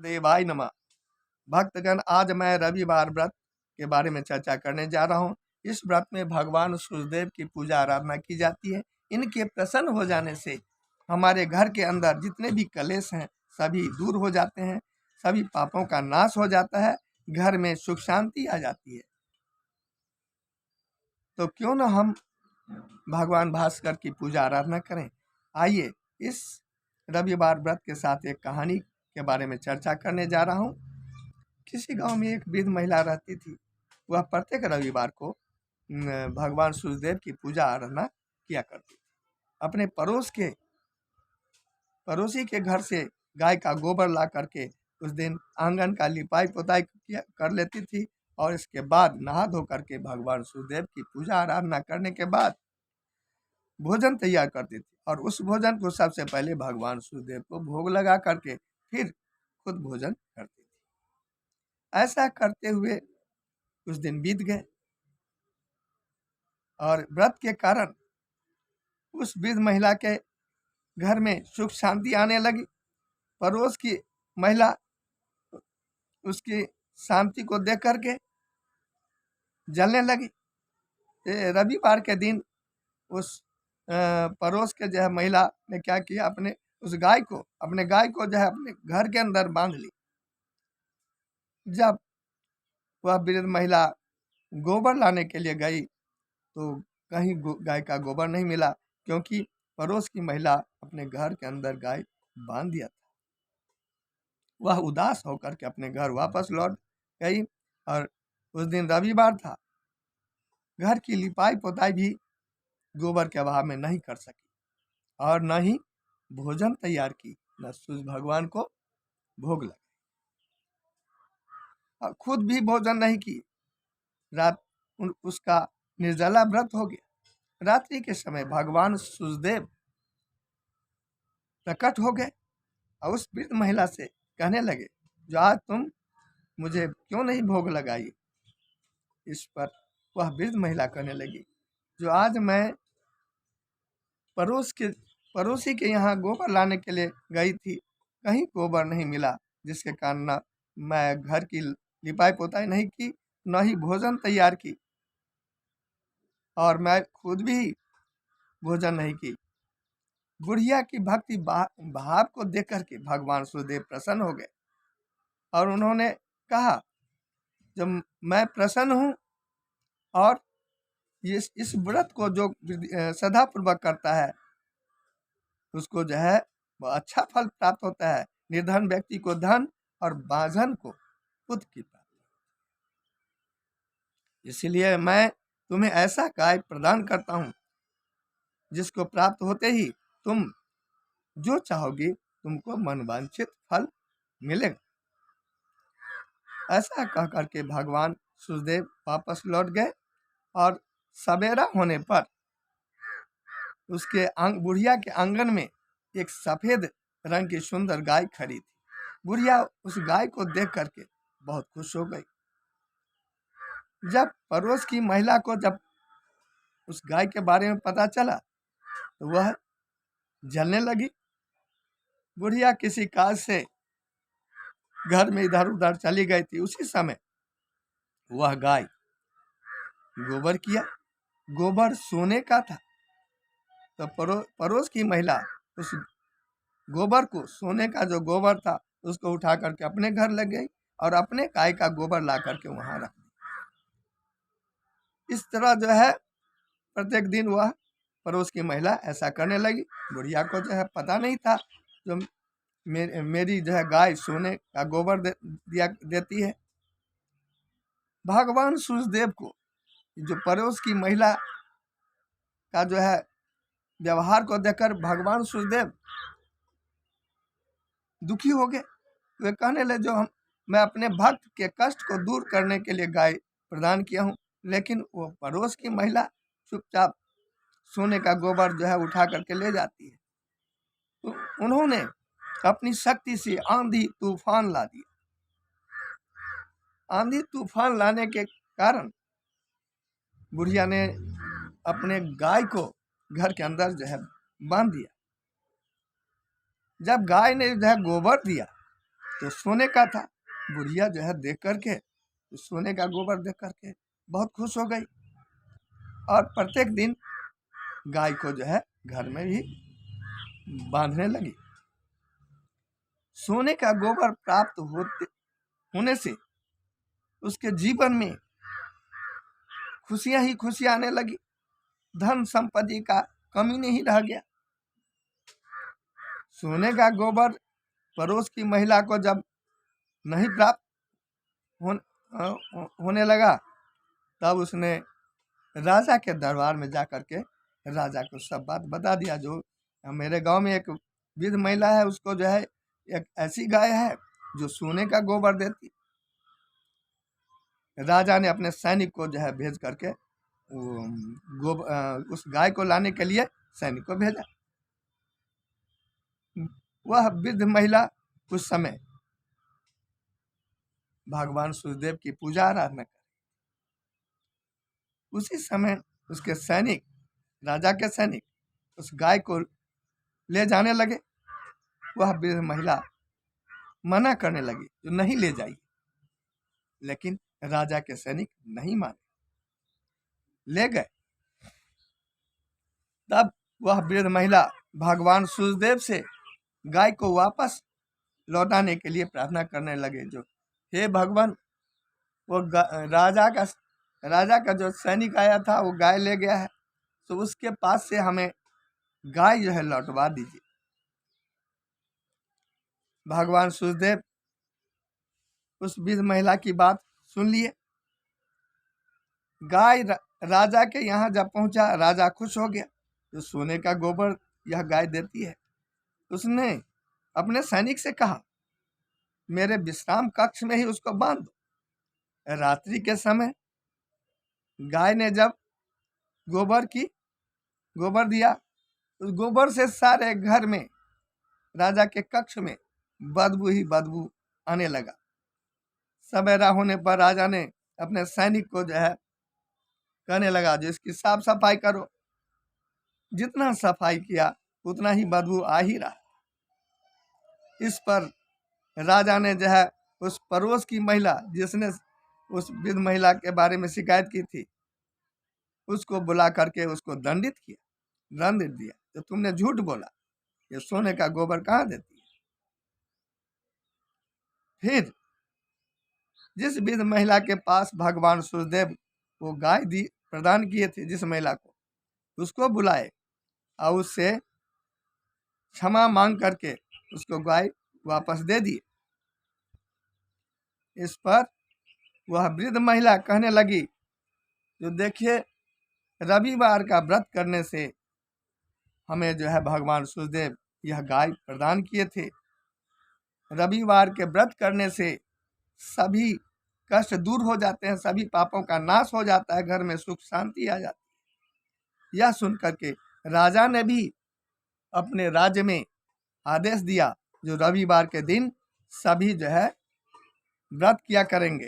देवाय नमः। भक्तगण, आज मैं रविवार व्रत के बारे में चर्चा करने जा रहा हूँ। इस व्रत में भगवान सूर्यदेव की पूजा आराधना की जाती है। इनके प्रसन्न हो जाने से हमारे घर के अंदर जितने भी कलेश हैं सभी दूर हो जाते हैं, सभी पापों का नाश हो जाता है, घर में सुख शांति आ जाती है। तो क्यों न हम भगवान भास्कर की पूजा आराधना करें। आइए इस रविवार व्रत के साथ एक कहानी के बारे में चर्चा करने जा रहा हूँ। किसी गांव में एक वृद्ध महिला रहती थी। वह प्रत्येक रविवार को भगवान सूर्यदेव की पूजा आराधना किया करती थी। अपने पड़ोसी के घर से गाय का गोबर ला करके उस दिन आंगन का लिपाई पोताई कर लेती थी और इसके बाद नहा धो करके भगवान सूर्यदेव की पूजा आराधना करने के बाद भोजन तैयार करती थी और उस भोजन को सबसे पहले भगवान सूर्यदेव को भोग लगा करके फिर खुद भोजन करती थी। ऐसा करते हुए कुछ दिन बीत गए और व्रत के कारण उस वृद्ध महिला के घर में सुख शांति आने लगी। पड़ोस की महिला उसकी शांति को देख करके जलने लगी। रविवार के दिन उस पड़ोस के जो है महिला ने क्या किया, अपने गाय को जो है अपने घर के अंदर बांध ली। जब वह वृद्ध महिला गोबर लाने के लिए गई तो कहीं गाय का गोबर नहीं मिला, क्योंकि पड़ोस की महिला अपने घर के अंदर गाय बांध दिया था। वह उदास होकर के अपने घर वापस लौट गई और उस दिन रविवार था। घर की लिपाई पोताई भी गोबर के अभाव में नहीं कर सकी और न ही भोजन तैयार की, न सूर्य भगवान को भोग लगाई और खुद भी भोजन नहीं की। रात उसका निर्जला व्रत हो गया। रात्रि के समय भगवान सूर्यदेव प्रकट हो गए और उस वृद्ध महिला से कहने लगे, जो आज तुम मुझे क्यों नहीं भोग लगाई। इस पर वह वृद्ध महिला कहने लगी, जो आज मैं पड़ोसी के यहाँ गोबर लाने के लिए गई थी, कहीं गोबर नहीं मिला, जिसके कारण मैं घर की लिपाई पोताई नहीं की, न ही भोजन तैयार की और मैं खुद भी भोजन नहीं की। बुढ़िया की भक्ति भाव को देख करके भगवान सूर्यदेव प्रसन्न हो गए और उन्होंने कहा, जब मैं प्रसन्न हूँ और इस व्रत को जो श्रद्धा पूर्वक करता है उसको जो है वो अच्छा फल प्राप्त होता है। निर्धन व्यक्ति को धन और बांझन को पुत्र की प्राप्ति। इसलिए मैं तुम्हें ऐसा गाय प्रदान करता हूँ जिसको प्राप्त होते ही तुम जो चाहोगी तुमको मनवांछित फल मिलेगा। ऐसा कह करके भगवान सूर्यदेव वापस लौट गए और सवेरा होने पर उसके बुढ़िया के आंगन में एक सफेद रंग की सुंदर गाय खड़ी थी। बुढ़िया उस गाय को देख करके बहुत खुश हो गई। जब पड़ोस की महिला को जब उस गाय के बारे में पता चला तो वह जलने लगी। बुढ़िया किसी काज से घर में इधर उधर चली गई थी। उसी समय वह गाय गोबर किया। गोबर सोने का था। तो पड़ोस की महिला उस गोबर को, सोने का जो गोबर था, उसको उठा करके अपने घर लग गई और अपने गाय का गोबर ला करके वहां रख दिया। इस तरह जो है प्रत्येक दिन वह पड़ोस की महिला ऐसा करने लगी। बुढ़िया को जो है पता नहीं था, जो मेरी जो है गाय सोने का गोबर देती है। भगवान सूर्यदेव को जो पड़ोस की महिला का जो है व्यवहार को देखकर भगवान सूर्यदेव दुखी हो गए। वे कहने लगे, मैं अपने भक्त के कष्ट को दूर करने के लिए गाय प्रदान किया हूँ, लेकिन वो पड़ोस की महिला चुपचाप सोने का गोबर जो है उठा करके ले जाती है। तो उन्होंने अपनी शक्ति से आंधी तूफान ला दिया। आंधी तूफान लाने के कारण बुढ़िया ने अपने गाय को घर के अंदर जो है बांध दिया। जब गाय ने जो है गोबर दिया तो सोने का था। बुढ़िया जो है देख करके, तो सोने का गोबर देख करके बहुत खुश हो गई और प्रत्येक दिन गाय को जो है घर में भी बांधने लगी। सोने का गोबर प्राप्त होने से उसके जीवन में खुशियां ही खुशियां आने लगी। धन संपत्ति का कमी नहीं रह गया। सोने का गोबर पड़ोस की महिला को जब नहीं प्राप्त होने लगा, तब उसने राजा के दरबार में जा करके राजा को सब बात बता दिया। जो मेरे गांव में एक वृद्ध महिला है, उसको जो है एक ऐसी गाय है जो सोने का गोबर देती। राजा ने अपने सैनिक को जो है भेज करके उस गाय को लाने के लिए सैनिक को भेजा। वह वृद्ध महिला उस समय भगवान सूर्यदेव की पूजा आराधना कर। उसी समय उसके सैनिक, राजा के सैनिक, उस गाय को ले जाने लगे। वह वृद्ध महिला मना करने लगी, जो नहीं ले जाइए, लेकिन राजा के सैनिक नहीं माने, ले गए। तब वह वृद्ध महिला भगवान सूर्यदेव से गाय को वापस लौटाने के लिए प्रार्थना करने लगे। जो हे भगवान, वो राजा का जो सैनिक आया था वो गाय ले गया है, तो उसके पास से हमें गाय जो है लौटवा दीजिए। भगवान सूर्यदेव उस वृद्ध महिला की बात सुन लिए। गाय राजा के यहाँ जब पहुंचा, राजा खुश हो गया। तो सोने का गोबर यह गाय देती है। उसने अपने सैनिक से कहा, मेरे विश्राम कक्ष में ही उसको बांध दो। रात्रि के समय गाय ने जब गोबर दिया, उस गोबर से सारे घर में, राजा के कक्ष में बदबू ही बदबू आने लगा। सवेरा होने पर राजा ने अपने सैनिक को जो है कहने लगा, जो इसकी साफ सफाई करो। जितना सफाई किया उतना ही बदबू आ ही रहा। इस पर राजा ने जो है उस पड़ोस की महिला, जिसने उस वृद्ध महिला के बारे में शिकायत की थी, उसको बुला करके उसको दंडित दिया। तो तुमने झूठ बोला, ये सोने का गोबर कहाँ देती है। फिर जिस वृद्ध महिला के पास भगवान सूर्यदेव वो गाय प्रदान किए थे, जिस महिला को, उसको बुलाए और उससे क्षमा मांग करके उसको गाय वापस दे दिए। इस पर वह वृद्ध महिला कहने लगी, जो देखिए, रविवार का व्रत करने से हमें जो है भगवान सूर्यदेव यह गाय प्रदान किए थे। रविवार के व्रत करने से सभी कष्ट दूर हो जाते हैं, सभी पापों का नाश हो जाता है, घर में सुख शांति आ जाती है। यह सुन करके राजा ने भी अपने राज्य में आदेश दिया, जो रविवार के दिन सभी जो है व्रत किया करेंगे।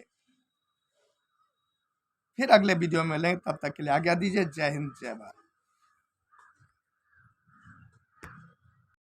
फिर अगले वीडियो में लेंगे, तब तक के लिए आज्ञा दीजिए। जय हिंद, जय भारत।